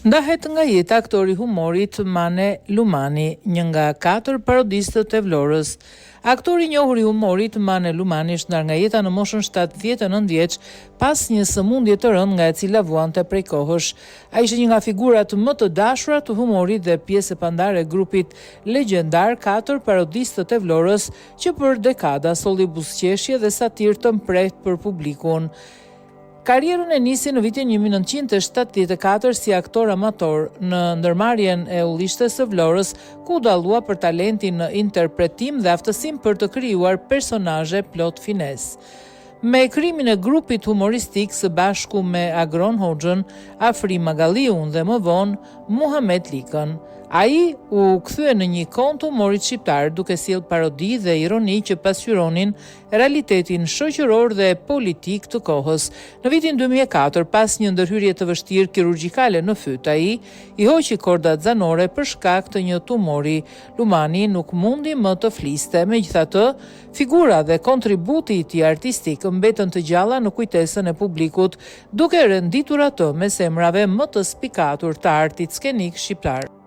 Ndahet nga jeta aktori humorit Mane Lumani, një nga 4 parodistët e Vlorës. Aktori i njohur i humorit Mane Lumani është ndarë nga jeta në moshën 79 vjeç pas një sëmundje të rëndë nga e cila vuante prej kohësh. Ai ishte një nga figurat më të dashura të humorit dhe pjesë e pandare e grupit legjendar 4 parodistët e Vlorës, që për dekada solli buzëqeshje dhe satirë të mprehtë për publikun. Karrierën e nisi në vitin 1974 si aktor amator në ndërmarrjen e Ullishtes së Vlorës, ku dallua për talentin në interpretim dhe aftësinë për të krijuar personazhe plot finesë. Me krijimin e grupit humoristik së bashku me Agron Hoxhën, Afrim Magalliun dhe më vonë Muhamet Likën, ai u kthye në një kont humorit shqiptar duke sjellë parodi dhe ironi që pasqyronin realitetin shoqëror dhe politik të kohës. Në vitin 2004, pas një ndërhyrje të vështirë kirurgjikale në fyt, ai i hoqi kordat zanore për shkak të një tumori. Lumani nuk mundi më të fliste, megjithatë, figura dhe kontributi i tij artistik mbetën të gjalla në kujtesën e publikut, duke renditur atë me emrave më të spikatur të artit skenik shqiptar.